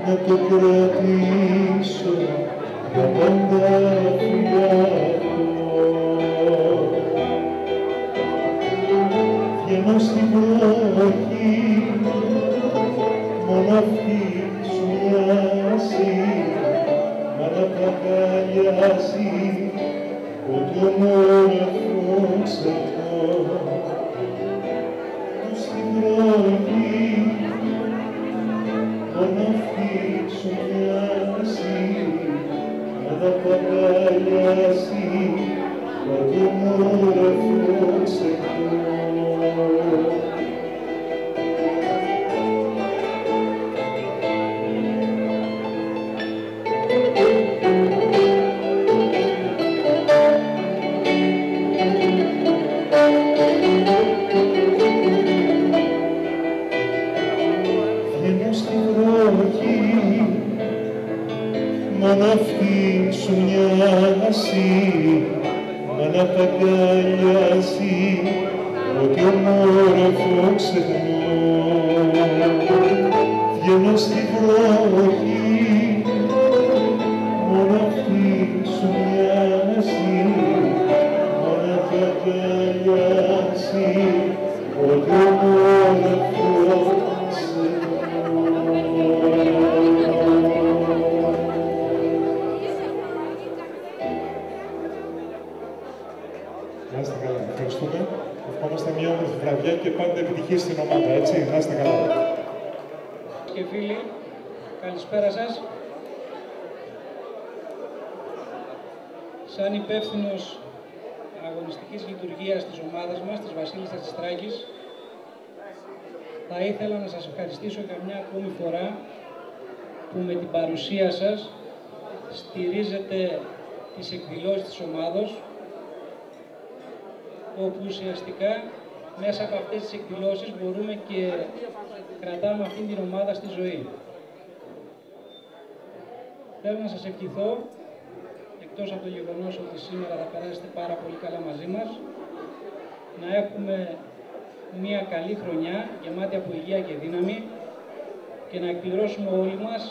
να το κρατήσω για πάντα φιλιάτο. Βγαίνω στην βροχή, μόνο αυτή σου μοιάζει, μα να τα αγκαλιάζει, ότι όμορφο ξεχνώ. Στην βροχή, μόνο αυτή σου μοιάζει, μα να τα αγκαλιάζει, ότι όμορφο ξεχνώ. Μόνο αυτή σου μοιάζει, μα να τα αγκαλιάζει, ότι όμορφο ξεχνώ. Βγαίνω στη βροχή, μόνο αυτή σου μοιάζει, μα να τα αγκαλιάζει, ότι όμορφο ξεχνώ. Να είστε καλά, ευχαριστούμε. Ευχόμαστε μια όμορφη βραδιά και πάντα επιτυχία στην ομάδα, έτσι. Να είστε καλά. Και φίλοι, καλησπέρα σας. Σαν υπεύθυνος αγωνιστικής λειτουργίας της ομάδας μας, της Βασίλισσας της Τράκης, θα ήθελα να σας ευχαριστήσω για μια ακόμη φορά που με την παρουσία σας στηρίζετε τις εκδηλώσεις της ομάδος, όπου ουσιαστικά μέσα από αυτές τις εκδηλώσεις μπορούμε και κρατάμε αυτήν την ομάδα στη ζωή. Θέλω να σας ευχηθώ, εκτός από το γεγονός ότι σήμερα θα περάσετε πάρα πολύ καλά μαζί μας, να έχουμε μια καλή χρονιά γεμάτη από υγεία και δύναμη και να εκπληρώσουμε όλοι μας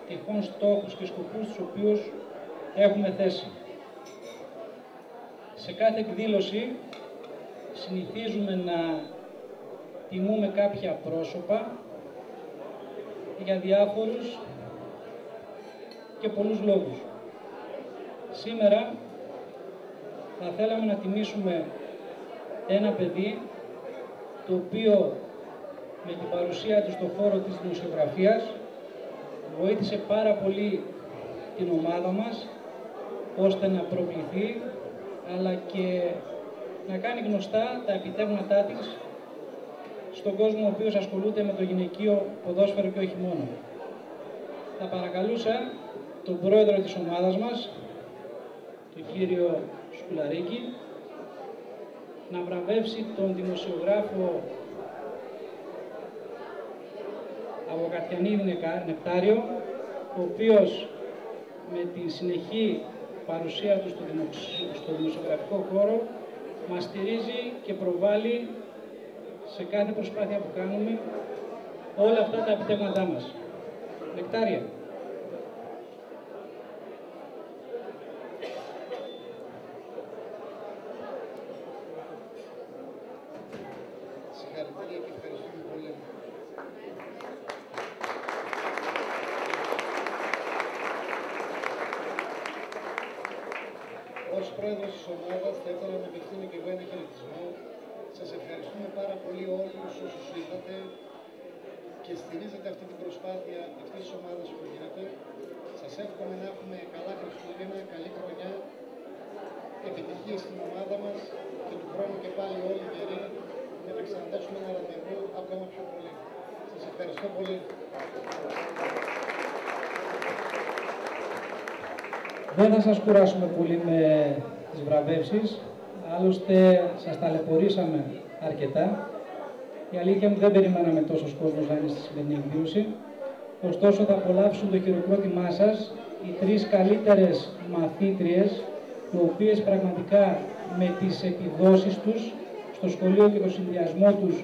τυχόν στόχους και σκοπούς τους οποίους έχουμε θέσει. Σε κάθε εκδήλωση συνηθίζουμε να τιμούμε κάποια πρόσωπα για διάφορους και πολλούς λόγους. Σήμερα θα θέλαμε να τιμήσουμε ένα παιδί το οποίο με την παρουσία του στον χώρο της δημοσιογραφίας βοήθησε πάρα πολύ την ομάδα μας ώστε να προκληθεί αλλά και να κάνει γνωστά τα επιτεύγματά της στον κόσμο ο οποίος ασχολούνται με το γυναικείο ποδόσφαιρο και όχι μόνο. Θα παρακαλούσα τον πρόεδρο της ομάδας μας, τον κύριο Σκουλαρίκη, να βραβεύσει τον δημοσιογράφο Αβοκατιανίδη Νεκτάριο, ο οποίος με τη συνεχή παρουσία του στο δημοσιογραφικό χώρο μας στηρίζει και προβάλλει σε κάθε προσπάθεια που κάνουμε όλα αυτά τα επιτεύγματά μας. Νεκτάρια. Συγχαρητήρια και ευχαριστούμε πολύ. Ως πρόεδρος της ομάδας θα ήθελα να απευθύνω και εγώ ένα χαιρετισμό. Σας ευχαριστούμε πάρα πολύ όλους όσους ήρθατε και στηρίζετε αυτή την προσπάθεια αυτής της ομάδας που γίνεται. Σας εύχομαι να έχουμε καλά Χριστούγεννα, καλή χρονιά, επιτυχία στην ομάδα μας και του χρόνου και πάλι όλοι γεροί για να ξαναδώσουμε ένα ραντεβού ακόμα πιο πολύ. Σας ευχαριστώ πολύ. Δεν θα σας κουράσουμε πολύ με τις βραβεύσεις, άλλωστε σας ταλαιπωρήσαμε αρκετά. Η αλήθεια μου δεν περιμέναμε τόσος κόσμος να είναι στη σημερινή εκδήλωση. Ωστόσο θα απολαύσουν το χειροκρότημά σας οι τρεις καλύτερες μαθήτριες, οι οποίες πραγματικά με τις επιδόσεις τους στο σχολείο και το συνδυασμό τους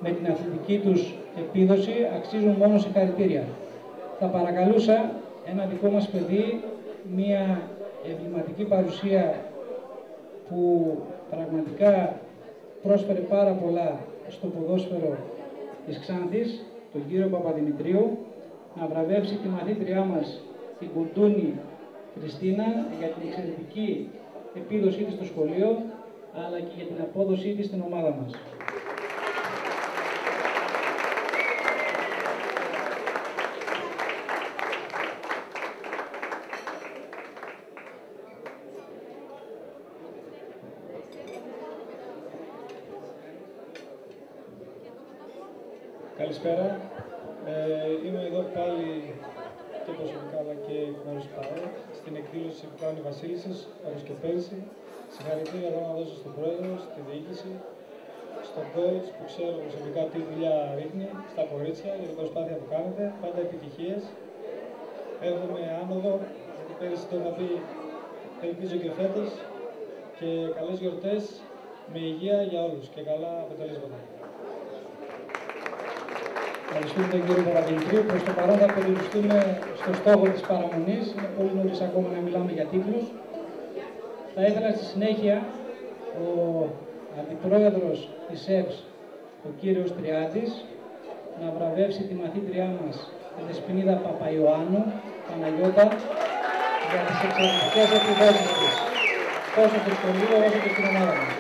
με την αθλητική τους επίδοση αξίζουν μόνο συγχαρητήρια. Θα παρακαλούσα ένα δικό μας παιδί, μια εμβληματική παρουσία που πραγματικά πρόσφερε πάρα πολλά στο ποδόσφαιρο της Ξάνθης, τον κύριο Παπαδημητρίου, να βραβεύσει τη μαθήτριά μας, την Κουρτούνη Χριστίνα, για την εξαιρετική επίδοσή της στο σχολείο, αλλά και για την απόδοσή της στην ομάδα μας. Καλησπέρα. Είμαι εδώ πάλι και προσωπικά αλλά και εκ μέρους του ΠΑΕ στην εκδήλωση που κάνουν οι Βασίλισσες, όπως και πέρσι. Συγχαρητήρια θέλω να δώσω στον πρόεδρο, στη διοίκηση, στον coach που ξέρω προσωπικά τι δουλειά ρίχνει, στα κορίτσια για την προσπάθεια που κάνετε. Πάντα επιτυχίες. Εύχομαι άνοδο, γιατί πέρυσι το είχα πει, ελπίζω και φέτος. Και καλές γιορτές με υγεία για όλους και καλά αποτελέσματα. Ευχαριστούμε τον κύριο Παπαδημητρίου. Προς το παρόν θα περιοριστούμε στο στόχο της παραμονής. Είναι πολύ νωρίς ακόμα να μιλάμε για τίτλους. Θα ήθελα στη συνέχεια ο αντιπρόεδρος της ΕΠΣ, ο κύριος Τριάντης, να βραβεύσει τη μαθήτριά μας, τη Δεσποινίδα Παπαϊωάννου, Παναγιώτα, για τις εξαιρετικές επιδόσεις της, τόσο στο σχολείο όσο και στην ομάδα μας.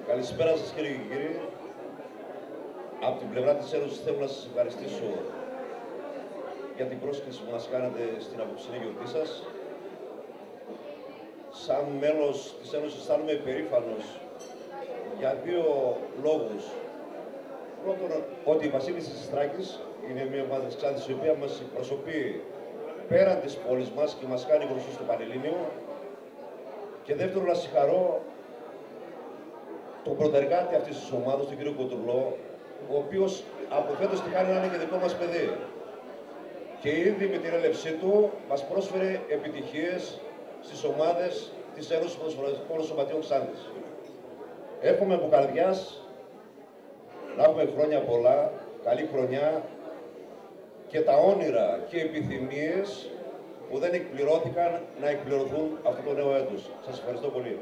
Καλησπέρα σας κύριε και κύριοι. Από την πλευρά της Ένωσης θέλω να σας ευχαριστήσω για την πρόσκληση που μας κάνετε στην απόψινή γιορτή σας. Σαν μέλος της Ένωσης αισθάνομαι περήφανος για δύο λόγους. Πρώτον, ότι η Βασίλισσα της Θράκης είναι μια ομάδα της Ξάνθης η οποία μας εκπροσωπεί πέραν της πόλης μας και μας κάνει γνωστούς στο Πανελλήνιο. Και δεύτερον, να συγχαρώ τον πρωτεργάτη αυτής της ομάδας, τον κύριο Κοντουρλό, ο οποίος από φέτος τη χάρη να είναι και δικό μας παιδί. Και ήδη με την έλευσή του μας πρόσφερε επιτυχίες στις ομάδες της Ένωσης Ποδοσφαιρικών Σωματείων Ξάνθης. Εύχομαι από καρδιάς να έχουμε χρόνια πολλά, καλή χρονιά και τα όνειρα και επιθυμίες που δεν εκπληρώθηκαν να εκπληρωθούν αυτό το νέο έτος. Σας ευχαριστώ πολύ.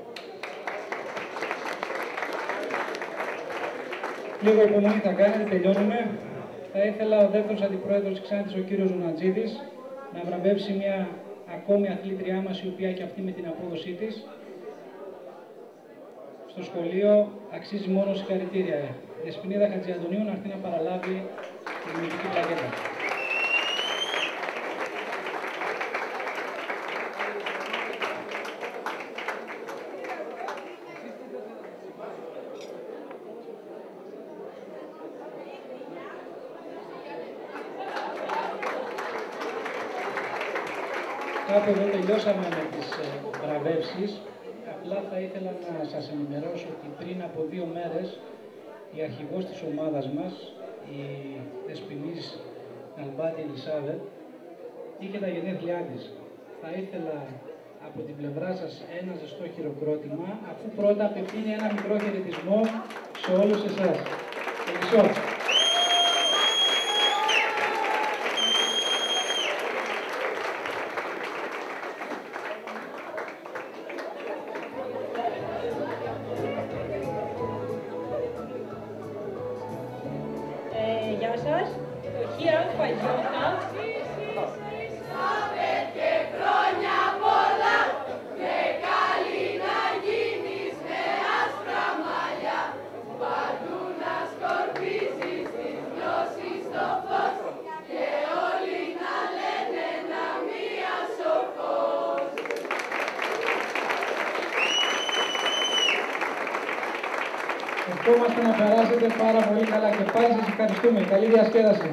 Λίγο υπομονή θα κάνετε, τελειώνουμε. Θα ήθελα ο δεύτερος αντιπρόεδρος της Ξάνθης, ο κύριος Ζουνατζίδης, να βραβεύσει μια ακόμη αθλήτριά μας, η οποία και αυτή με την απόδοσή της στο σχολείο αξίζει μόνο συγχαρητήρια. Η Δεσποινίδα Χατζιαντονίου να έρθει να παραλάβει την μυθική πλακέτα. Κάπου εδώ τελειώσαμε με τις βραβεύσεις. Απλά θα ήθελα να σας ενημερώσω ότι πριν από 2 μέρες η αρχηγός της ομάδας μας, η Δεσποινής Αλμπάτη Ελισάβετ, είχε τα γενέθλιά της. Θα ήθελα από την πλευρά σας ένα ζεστό χειροκρότημα, αφού πρώτα απευθύνει ένα μικρό χαιρετισμό σε όλους εσάς. Ευχαριστώ. Γεια σας, το ΧΙΑ και χρόνια πολλά και καλή να γίνεις με άσπρα μαλλιά, παντού να σκορπίζει Ευχόμαστε να περάσετε πάρα πολύ καλά και πάλι σας ευχαριστούμε. Καλή διασκέδαση.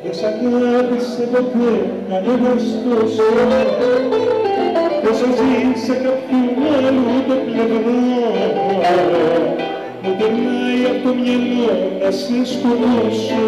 Δεν σ' αγάπησε ποτέ κανένας τόσο όσο ζήτησα κάποιου άλλου το πλευρό, μου περνάει από το μυαλό να σε σκοτώσω.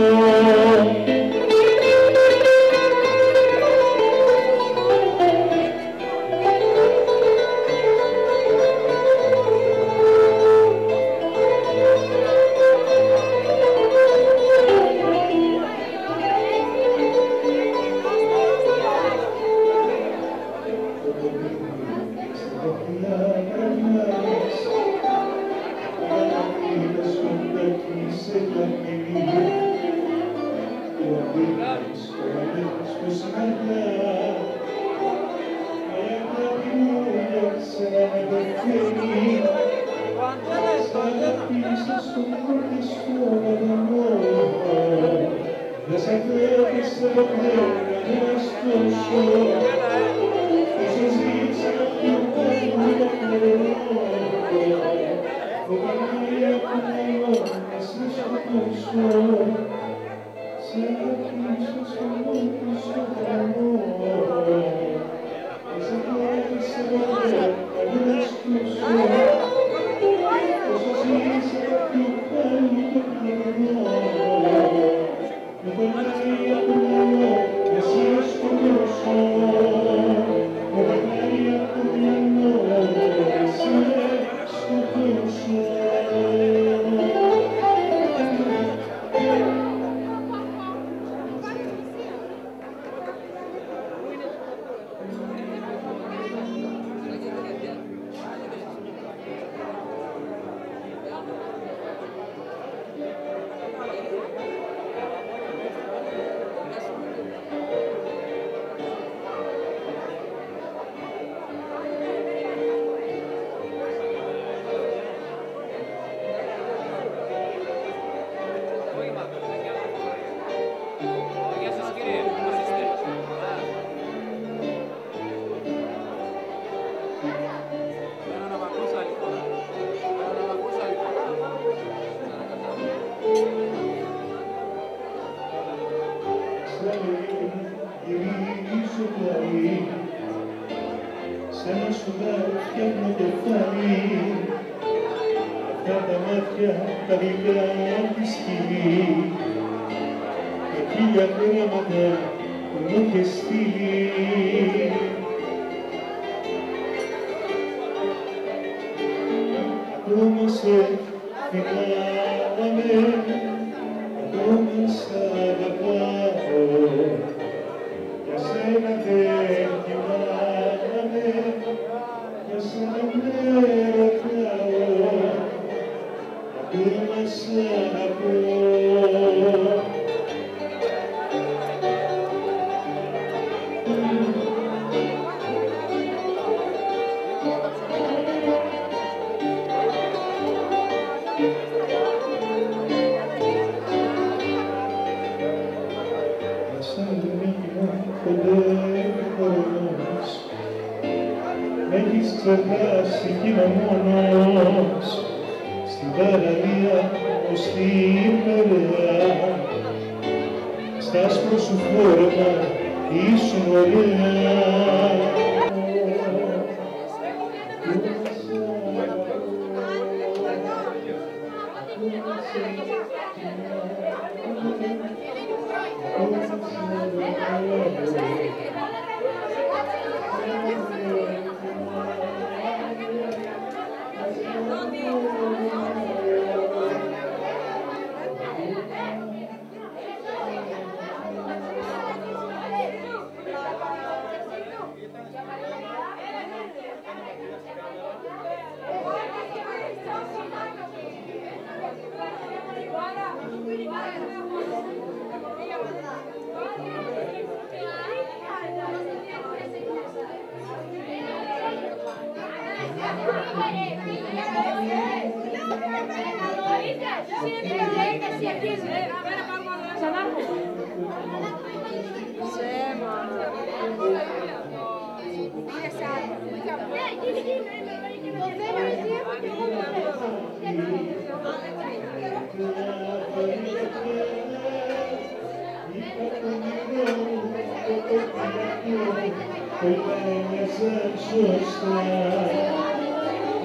έζησαν σωστά.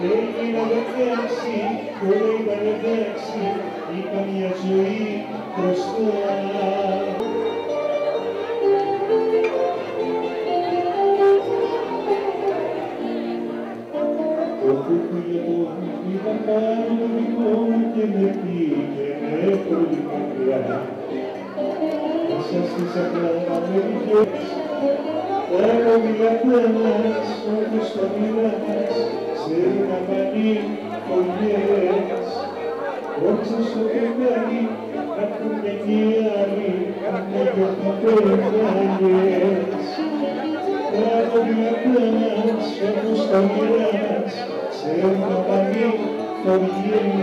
Έγινα 16, όλα ήταν εντάξει, είχα μια ζωή μπροστά. Όπου φιλετών ήταν πάνω το δικό μου και με πήγαινε πολύ μακριά. Μέσα στις Αμερικές, έχω μιλατένας, όπως το μιλάς, σε ένα πανί φωλιές. Όξα στο κεφάλι, έχουν και οι άλλοι, με γιορταπέδαλιες. Έχω μιλατένας, όπως το μιλάς, σε ένα πανί φωλιές.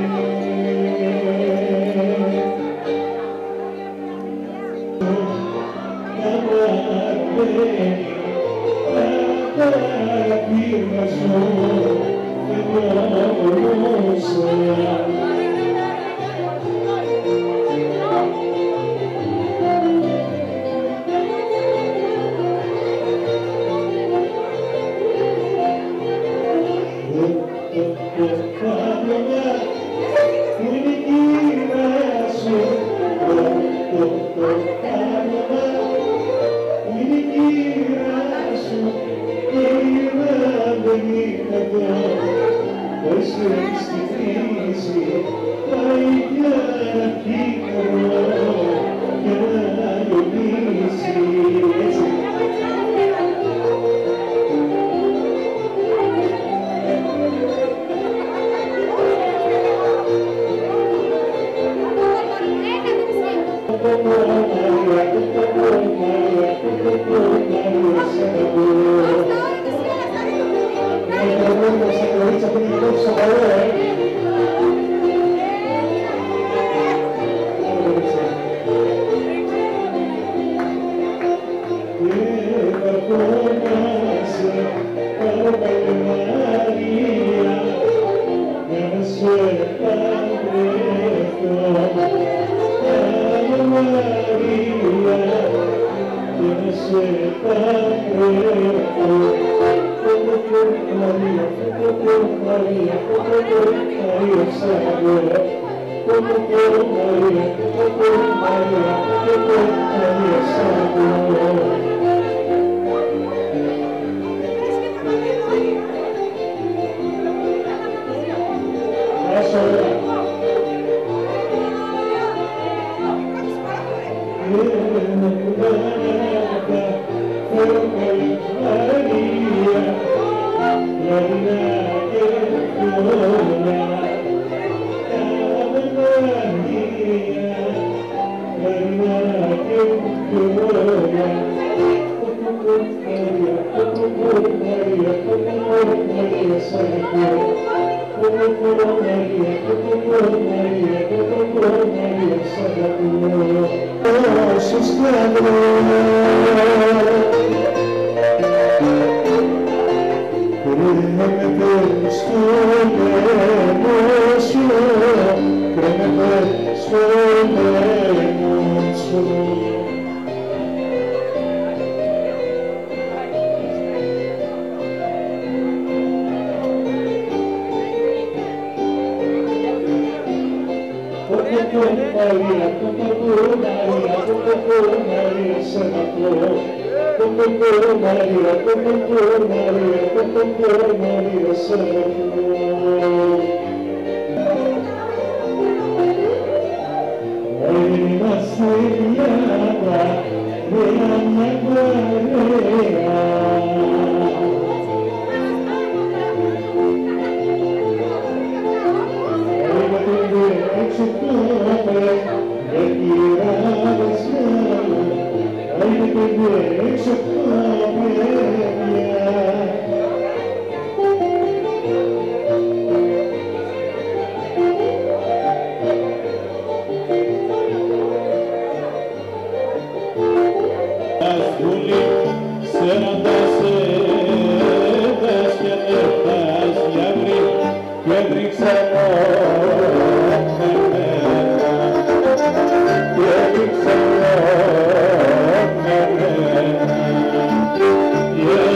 Yeah.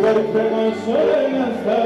Perché non sono in sta